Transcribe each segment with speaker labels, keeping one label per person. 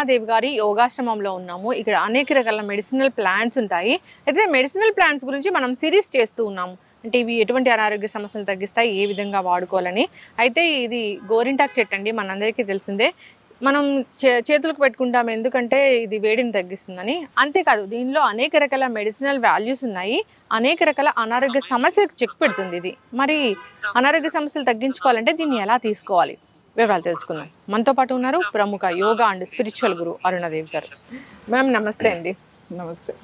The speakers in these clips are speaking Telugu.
Speaker 1: దేవి గారి యోగాశ్రమంలో ఉన్నాము. ఇక్కడ అనేక రకాల మెడిసినల్ ప్లాంట్స్ ఉంటాయి. అయితే మెడిసినల్ ప్లాంట్స్ గురించి మనం సిరీస్ చేస్తూ ఉన్నాము. అంటే ఇవి ఎటువంటి అనారోగ్య సమస్యలు తగ్గిస్తాయి, ఏ విధంగా వాడుకోవాలని. అయితే ఇది గోరింటాకు చెట్టు అండి, మనందరికీ తెలిసిందే. మనం చేతులకు పెట్టుకుంటాం, ఎందుకంటే ఇది వేడిని తగ్గిస్తుందని. అంతేకాదు దీనిలో అనేక రకాల మెడిసినల్ వాల్యూస్ ఉన్నాయి. అనేక రకాల అనారోగ్య సమస్యలకు చెక్ పెడుతుంది ఇది. మరి అనారోగ్య సమస్యలు తగ్గించుకోవాలంటే దీన్ని ఎలా తీసుకోవాలి, వివరాలు తెలుసుకుందాం. మనతో పాటు ఉన్నారు ప్రముఖ యోగా అండ్ స్పిరిచువల్ గురు అరుణాదేవి గారు. మ్యామ్ నమస్తే అండి.
Speaker 2: నమస్తే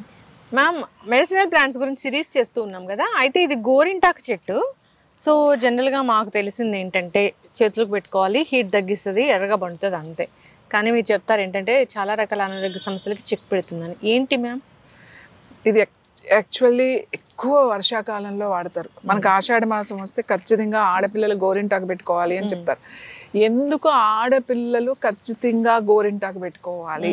Speaker 1: మ్యామ్, మెడిసినల్ ప్లాంట్స్ గురించి సిరీస్ చేస్తూ ఉన్నాం కదా. అయితే ఇది గోరింటాకు చెట్టు. సో జనరల్గా మాకు తెలిసింది ఏంటంటే చేతులకు పెట్టుకోవాలి, హీట్ తగ్గిస్తుంది, ఎర్రగా పండుతుంది, అంతే. కానీ మీరు చెప్తారు ఏంటంటే చాలా రకాల అనారోగ్య సమస్యలకి చెక్ పెడుతుందని. ఏంటి మ్యామ్
Speaker 2: ఇది? యాక్చువల్లీ ఎక్కువ వర్షాకాలంలో వాడతారు. మనకు ఆషాఢ మాసం వస్తే ఖచ్చితంగా ఆడపిల్లలు గోరింటాకు పెట్టుకోవాలి అని చెప్తారు. ఎందుకు ఆడపిల్లలు ఖచ్చితంగా గోరింటాకు పెట్టుకోవాలి,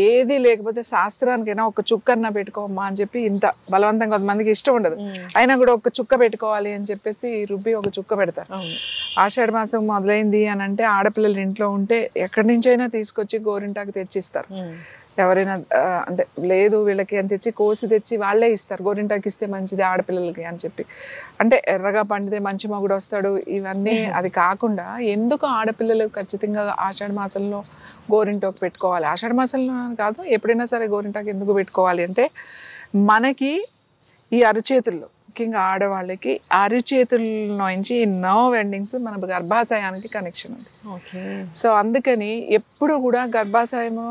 Speaker 2: ఏది లేకపోతే శాస్త్రానికైనా ఒక చుక్కన్నా పెట్టుకోమ్మా అని చెప్పి ఇంత బలవంతంగా కొంతమందికి ఇష్టం ఉండదు, అయినా కూడా ఒక చుక్క పెట్టుకోవాలి అని చెప్పేసి రుబ్బి ఒక చుక్క పెడతారు. ఆషాఢ మాసం మొదలైంది అని అంటే ఆడపిల్లలు ఇంట్లో ఉంటే ఎక్కడి నుంచైనా తీసుకొచ్చి గోరింటాకు తెచ్చిస్తారు. ఎవరైనా అంటే లేదు వీళ్ళకి అని తెచ్చి కోసి తెచ్చి వాళ్ళే ఇస్తారు. గోరింటాకు ఇస్తే మంచిది ఆడపిల్లలకి అని చెప్పి. అంటే ఎర్రగా పండితే మంచి మగుడు వస్తాడు, ఇవన్నీ. అది కాకుండా ఎందుకు ఆడపిల్లలు ఖచ్చితంగా ఆషాఢ మాసంలో గోరింటాకు పెట్టుకోవాలి, ఆషాఢ మాసంలో కాదు ఎప్పుడైనా సరే గోరింటాకు ఎందుకు పెట్టుకోవాలి అంటే, మనకి ఈ అరచేతుల్లో, ముఖ్యంగా ఆడవాళ్ళకి అరచేతుల్లోంచి నర్వ్ ఎండింగ్స్ మన గర్భాశయానికి కనెక్షన్ ఉంది. సో అందుకని ఎప్పుడు కూడా గర్భాశయము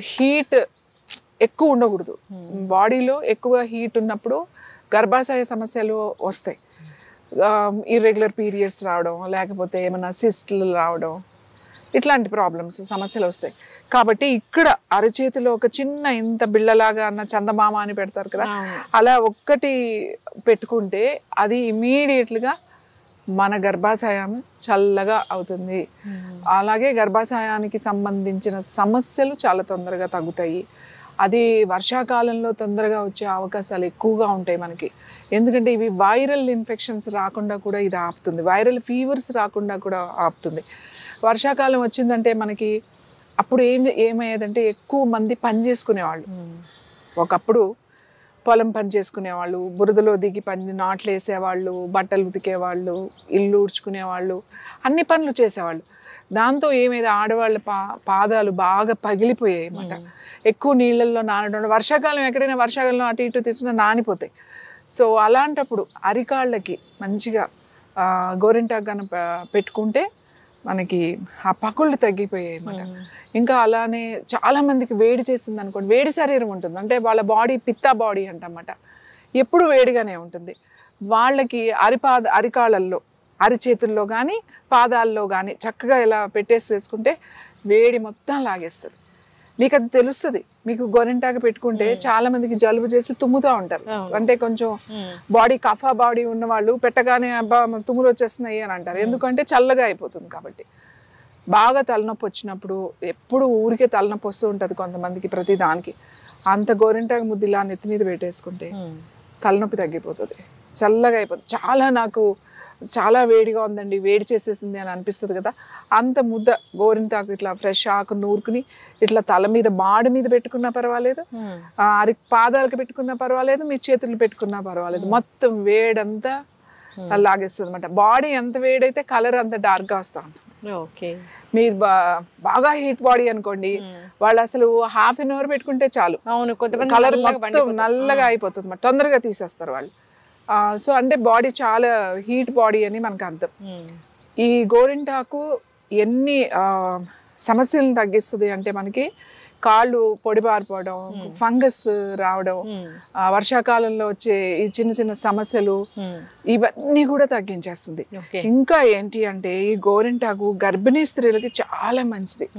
Speaker 2: హీట్ ఎక్కువ ఉండకూడదు. బాడీలో ఎక్కువ హీట్ ఉన్నప్పుడు గర్భాశయ సమస్యలు వస్తాయి. ఇర్రెగ్యులర్ పీరియడ్స్ రావడం, లేకపోతే ఏమైనా సిస్ట్లు రావడం, ఇట్లాంటి ప్రాబ్లమ్స్ సమస్యలు వస్తాయి. కాబట్టి ఇక్కడ అరచేతిలో ఒక చిన్న ఇంత బిళ్ళలాగా అన్న చందమామ అని పెడతారు కదా, అలా ఒక్కటి పెట్టుకుంటే అది ఇమీడియట్గా మన గర్భాశయం చల్లగా అవుతుంది. అలాగే గర్భాశయానికి సంబంధించిన సమస్యలు చాలా తొందరగా తగ్గుతాయి. అది వర్షాకాలంలో తొందరగా వచ్చే అవకాశాలు ఎక్కువగా ఉంటాయి మనకి. ఎందుకంటే ఇవి వైరల్ ఇన్ఫెక్షన్స్ రాకుండా కూడా ఇది ఆపుతుంది, వైరల్ ఫీవర్స్ రాకుండా కూడా ఆపుతుంది. వర్షాకాలం వచ్చిందంటే మనకి అప్పుడు ఏమయ్యేదంటే ఎక్కువ మంది పని చేసుకునేవాళ్ళు. ఒకప్పుడు పొలం పని చేసుకునేవాళ్ళు, బురదలో దిగి నాట్లు వేసేవాళ్ళు, బట్టలు ఉతికేవాళ్ళు, ఇల్లు ఊడ్చుకునేవాళ్ళు, అన్ని పనులు చేసేవాళ్ళు. దాంతో ఏమైతే ఆడవాళ్ళ పాదాలు బాగా పగిలిపోయాయి అన్నమాట. ఎక్కువ నీళ్ళల్లో నానడం, వర్షాకాలం ఎక్కడైనా వర్షాకాలంలో అటు ఇటు తీసుకున్నా నానిపోతాయి. సో అలాంటప్పుడు అరికాళ్ళకి మంచిగా గోరింటాకు కనుక పెట్టుకుంటే మనకి ఆ పగుళ్ళు తగ్గిపోయాయి అన్నమాట. ఇంకా అలానే చాలామందికి వేడి చేసింది అనుకోండి, వేడి శరీరం ఉంటుంది, అంటే వాళ్ళ బాడీ పిత్తా బాడీ అంటమాట, ఎప్పుడు వేడిగానే ఉంటుంది. వాళ్ళకి అరికాళ్ళల్లో, అరిచేతుల్లో కానీ పాదాల్లో కానీ చక్కగా ఇలా పెట్టేసేసుకుంటే వేడి మొత్తం లాగేస్తుంది. మీకు అది తెలుస్తుంది. మీకు గోరింటాకు పెట్టుకుంటే చాలా మందికి జలుబు చేసి తుమ్ముతూ ఉంటారు. అంటే కొంచెం బాడీ కఫా బాడీ ఉన్న వాళ్ళు పెట్టగానే అబ్బా తుమ్ములు వచ్చేస్తున్నాయి అని అంటారు. ఎందుకంటే చల్లగా అయిపోతుంది కాబట్టి. బాగా తలనొప్పి వచ్చినప్పుడు, ఎప్పుడు ఊరికే తలనొప్పి వస్తూ ఉంటుంది కొంతమందికి ప్రతి దానికి, అంత గోరింటాకు ముద్దు ఇలా నెత్తి మీద పెట్టేసుకుంటే తలనొప్పి తగ్గిపోతుంది, చల్లగా అయిపోతుంది. నాకు చాలా వేడిగా ఉందండి, వేడి చేసేసింది అని అనిపిస్తుంది కదా, అంత ముద్ద గోరింటాకు ఇట్లా ఫ్రెష్ ఆకు నూరుకుని ఇట్లా తల మీద మాడు మీద పెట్టుకున్నా పర్వాలేదు, పాదాలకు పెట్టుకున్నా పర్వాలేదు, మీ చేతులు పెట్టుకున్నా పర్వాలేదు, మొత్తం వేడంతా లాగేస్తుంది అనమాట. బాడీ ఎంత వేడైతే కలర్ అంత డార్క్గా వస్తూ ఉంటుంది. మీరు బాగా హీట్ బాడీ అనుకోండి, వాళ్ళు అసలు ½ an hour పెట్టుకుంటే చాలు, కలర్ మొత్తం నల్లగా అయిపోతుంది, తొందరగా తీసేస్తారు వాళ్ళు. సో అంటే బాడీ చాలా హీట్ బాడీ అని మనకు అర్థం. ఈ గోరింటాకు ఎన్ని సమస్యలను తగ్గిస్తుంది అంటే, మనకి కాళ్ళు పొడిబారిపోవడం, ఫంగస్ రావడం, వర్షాకాలంలో వచ్చే ఈ చిన్న చిన్న సమస్యలు, ఇవన్నీ కూడా తగ్గించేస్తుంది. ఇంకా ఏంటి అంటే ఈ గోరింటాకు గర్భిణీ స్త్రీలకి చాలా మంచిది.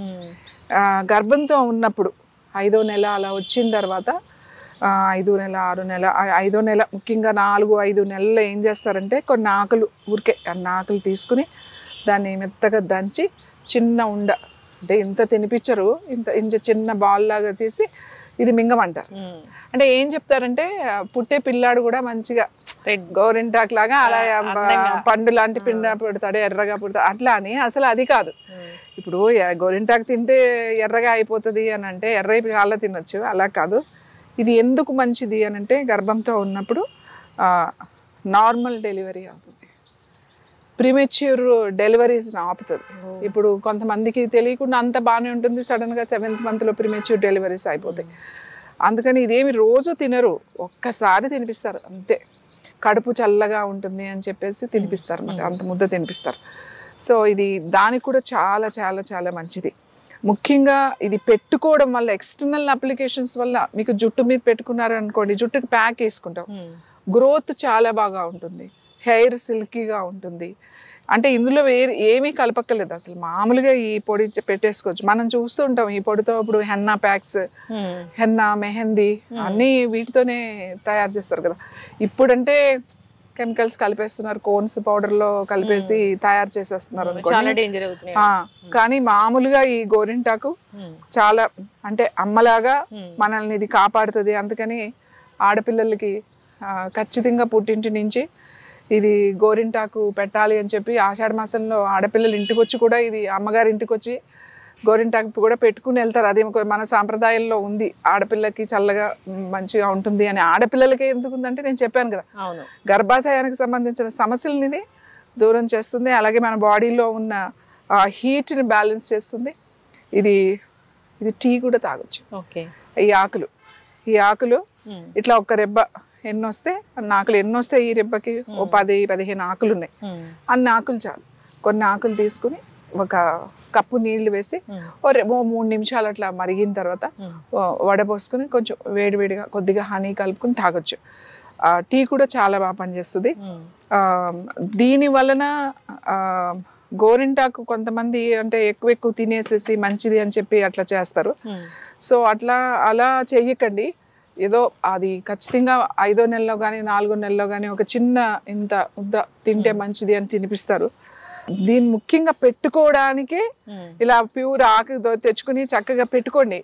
Speaker 2: గర్భంతో ఉన్నప్పుడు 5వ నెల అలా వచ్చిన తర్వాత 5వ నెల 6వ నెల 5వ నెల ముఖ్యంగా 4-5 నెలల్లో ఏం చేస్తారంటే, కొన్ని ఆకులు ఊరికే అన్ని ఆకులు తీసుకుని దాన్ని మెత్తగా దంచి చిన్న ఉండ, అంటే ఇంత తినిపించరు, ఇంత చిన్న బాల్ లాగా తీసి ఇది మింగమంటారు. అంటే ఏం చెప్తారంటే పుట్టే పిల్లాడు కూడా మంచిగా గోరింటాకు లాగా అలా పండు లాంటి పిండ పుడతాడు, ఎర్రగా పుడతాడు అట్లా అని అసలు అది కాదు. ఇప్పుడు గోరింటాకు తింటే ఎర్రగా అయిపోతుంది అని అంటే ఎర్ర కాళ్ళ తినొచ్చు, అలా కాదు. ఇది ఎందుకు మంచిది అని అంటే గర్భంతో ఉన్నప్పుడు నార్మల్ డెలివరీ అవుతుంది, ప్రీమెచ్యూర్ డెలివరీస్ ఆపుతుంది. ఇప్పుడు కొంతమందికి తెలియకుండా అంత బాగానే ఉంటుంది, సడన్గా 7th monthలో ప్రీమెచ్యూర్ డెలివరీస్ అయిపోతాయి. అందుకని ఇదేమి రోజు తినరు, ఒక్కసారి తినిపిస్తారు అంతే. కడుపు చల్లగా ఉంటుంది అని చెప్పేసి తినిపిస్తారు అన్నమాట, అంత ముద్ద తినిపిస్తారు. సో ఇది దానికి కూడా చాలా చాలా చాలా మంచిది. ముఖ్యంగా ఇది పెట్టుకోవడం వల్ల ఎక్స్టర్నల్ అప్లికేషన్స్ వల్ల మీకు జుట్టు మీద పెట్టుకున్నారు అనుకోండి, జుట్టుకి ప్యాక్ వేసుకుంటాం, గ్రోత్ చాలా బాగా ఉంటుంది, హెయిర్ సిల్కీగా ఉంటుంది. అంటే ఇందులో ఏమీ కలపక్కర్లేదు అసలు, మామూలుగా ఈ పొడి పెట్టేసుకోవచ్చు. మనం చూస్తూ ఉంటాం ఈ పొడితో ఇప్పుడు హెన్నా ప్యాక్స్, హెన్నా, మెహందీ అన్నీ వీటితోనే తయారు చేస్తారు కదా. ఇప్పుడంటే కెమికల్స్ కలిపేస్తున్నారు, కోన్స్ పౌడర్లో కలిపేసి తయారు చేసేస్తున్నారు అనుకోండి. కానీ మామూలుగా ఈ గోరింటాకు చాలా అంటే అమ్మలాగా మనల్ని ఇది కాపాడుతుంది. అందుకని ఆడపిల్లలకి ఖచ్చితంగా పుట్టింటి నుంచి ఇది గోరింటాకు పెట్టాలి అని చెప్పి ఆషాఢ మాసంలో ఆడపిల్లలు ఇంటికి వచ్చి కూడా ఇది అమ్మగారి ఇంటికి వచ్చి గోరింటాకు కూడా పెట్టుకుని వెళ్తారు. అది మన సాంప్రదాయంలో ఉంది, ఆడపిల్లకి చల్లగా మంచిగా ఉంటుంది అని. ఆడపిల్లలకి ఎందుకు ఉందంటే నేను చెప్పాను కదా, గర్భాశయానికి సంబంధించిన సమస్యలని దూరం చేస్తుంది, అలాగే మన బాడీలో ఉన్న హీట్ని బ్యాలెన్స్ చేస్తుంది. ఇది టీ కూడా తాగొచ్చు. ఈ ఆకులు ఇట్లా ఒక రెబ్బ ఎన్నొస్తే ఆకులు ఎన్నొస్తాయి, ఈ రెబ్బకి ఓ 10-15 ఆకులు ఉన్నాయి, అన్ని ఆకులు చాలు. కొన్ని ఆకులు తీసుకుని ఒక కప్పు నీళ్లు వేసి ఓ 3 నిమిషాలు అట్లా మరిగిన తర్వాత వడపోసుకుని కొంచెం వేడివేడిగా కొద్దిగా హనీ కలుపుకుని తాగొచ్చు. టీ కూడా చాలా బాగా పనిచేస్తుంది. దీని వలన గోరింటాకు కొంతమంది అంటే ఎక్కువ తినేసేసి మంచిది అని చెప్పి అట్లా చేస్తారు. సో అలా చెయ్యకండి. ఏదో అది ఖచ్చితంగా 5వ నెలలో కానీ 4వ నెలలో కానీ ఒక చిన్న ఇంత ముద్ద తింటే మంచిది అని తినిపిస్తారు. దీన్ని ముఖ్యంగా పెట్టుకోవడానికి ఇలా ప్యూర్ ఆకు తెచ్చుకుని చక్కగా పెట్టుకోండి.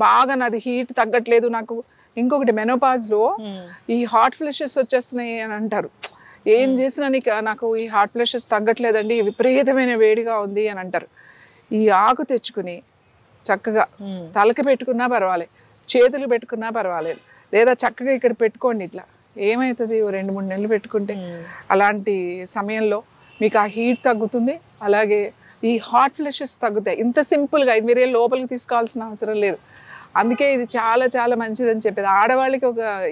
Speaker 2: బాగా నాది హీట్ తగ్గట్లేదు నాకు. ఇంకొకటి మెనోపాజ్లో ఈ హాట్ ఫ్లషెస్ వచ్చేస్తున్నాయి అని అంటారు. ఏం చేసినా నాకు ఈ హాట్ ఫ్లషెస్ తగ్గట్లేదండి, విపరీతమైన వేడిగా ఉంది అని అంటారు. ఈ ఆకు తెచ్చుకుని చక్కగా తలకి పెట్టుకున్నా పర్వాలేదు, చేతులు పెట్టుకున్నా పర్వాలేదు, లేదా చక్కగా ఇక్కడ పెట్టుకోండి. ఇట్లా ఏమవుతుంది, 2-3 నెలలు పెట్టుకుంటే అలాంటి సమయంలో మీకు ఆ హీట్ తగ్గుతుంది, అలాగే ఈ హాట్ ఫ్లషెస్ తగ్గుతాయి. ఇంత సింపుల్గా ఇది మీరే లోపలికి తీసుకోవాల్సిన అవసరం లేదు. అందుకే ఇది చాలా చాలా మంచిదని చెప్పేది. ఆడవాళ్ళకి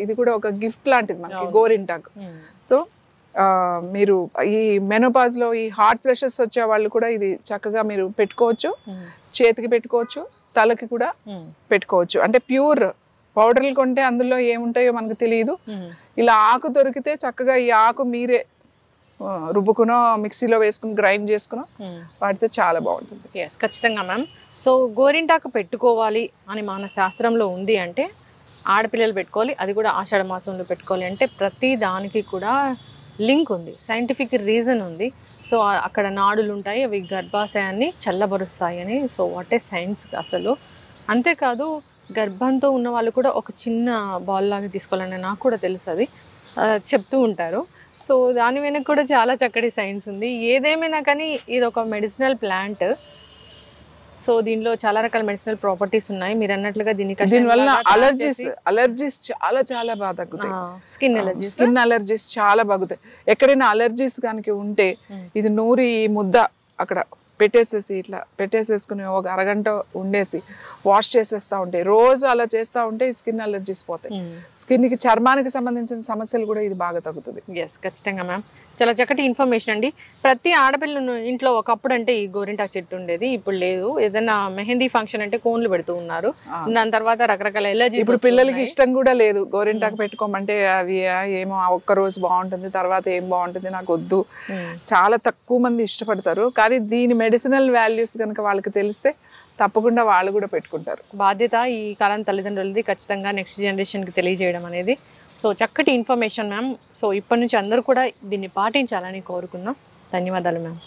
Speaker 2: ఇది కూడా ఒక గిఫ్ట్ లాంటిది మనకి గోరింటాకు. సో మీరు ఈ మెనోపాజ్లో ఈ హాట్ ఫ్లషెస్ వచ్చే వాళ్ళు కూడా ఇది చక్కగా మీరు పెట్టుకోవచ్చు, చేతికి పెట్టుకోవచ్చు, తలకి కూడా పెట్టుకోవచ్చు. అంటే ప్యూర్ పౌడర్లు కొంటే అందులో ఏముంటాయో మనకు తెలియదు. ఇలా ఆకు దొరికితే చక్కగా ఈ ఆకు మీరే రుబ్బుకునో మిక్సీలో వేసుకుని గ్రైండ్ చేసుకునో వాడితే చాలా బాగుంటుంది.
Speaker 1: ఖచ్చితంగా మ్యామ్. సో గోరింటాకు పెట్టుకోవాలి అని మన శాస్త్రంలో ఉంది అంటే ఆడపిల్లలు పెట్టుకోవాలి, అది కూడా ఆషాఢ మాసంలో పెట్టుకోవాలి అంటే ప్రతి దానికి కూడా లింక్ ఉంది, సైంటిఫిక్ రీజన్ ఉంది. సో అక్కడ నాడులు ఉంటాయి, అవి గర్భాశయాన్ని చల్లబరుస్తాయి అని. సో వాట్ ఏ సైన్స్ అసలు. అంతేకాదు గర్భంతో ఉన్న వాళ్ళు కూడా ఒక చిన్న బాల్ లాగా తీసుకోవాలని నాకు కూడా తెలుసు, అది చెప్తూ ఉంటారు. సో దాని వెనక కూడా చాలా చక్కటి సైన్స్ ఉంది. ఏదేమైనా కానీ ఇది ఒక మెడిసినల్ ప్లాంట్. సో దీనిలో చాలా రకాల మెడిసినల్ ప్రాపర్టీస్ ఉన్నాయి. మీరు అన్నట్లుగా
Speaker 2: దీనివల్ల అలర్జీస్ చాలా చాలా బాగా తగ్గుతాయి. స్కిన్ అలర్జీస్ చాలా బాగుతాయి. ఎక్కడైనా అలర్జీస్ కనుక ఉంటే ఇది నూరి ముద్ద అక్కడ పెట్టేసేసి ఇట్లా పెట్టేసేసుకుని ఒక అరగంట ఉండేసి వాష్ చేసేస్తూ ఉంటే, రోజు అలా చేస్తూ ఉంటే ఈ స్కిన్ అలర్జీస్ పోతాయి. స్కిన్కి చర్మానికి సంబంధించిన సమస్యలు కూడా ఇది బాగా తగ్గుతుంది.
Speaker 1: ఖచ్చితంగా మ్యామ్. చాలా చక్కటి ఇన్ఫర్మేషన్ అండి. ప్రతి ఆడపిల్ల ఇంట్లో ఒకప్పుడు అంటే ఈ గోరింటాకు చెట్టు ఉండేది, ఇప్పుడు లేదు. ఏదైనా మెహందీ ఫంక్షన్ అంటే కోన్లు పెడుతూ ఉన్నారు. దాని తర్వాత రకరకాల ఎలర్జీ.
Speaker 2: ఇప్పుడు పిల్లలకి ఇష్టం కూడా లేదు గోరింటాకు పెట్టుకోమంటే, అవి ఏమో ఒక్క రోజు బాగుంటుంది, తర్వాత ఏం బాగుంటుంది నాకు వద్దు. చాలా తక్కువ మంది ఇష్టపడతారు. కానీ దీని మెడిసినల్ వాల్యూస్ కనుక వాళ్ళకి తెలిస్తే తప్పకుండా వాళ్ళు కూడా పెట్టుకుంటారు.
Speaker 1: బాధ్యత ఈ కాలం తల్లిదండ్రులది, ఖచ్చితంగా నెక్స్ట్ జనరేషన్కి తెలియజేయడం అనేది. సో చక్కటి ఇన్ఫర్మేషన్ మ్యామ్. సో ఇప్పటి నుంచి అందరూ కూడా దీన్ని పాటించాలని కోరుకుందాం. ధన్యవాదాలు మ్యామ్.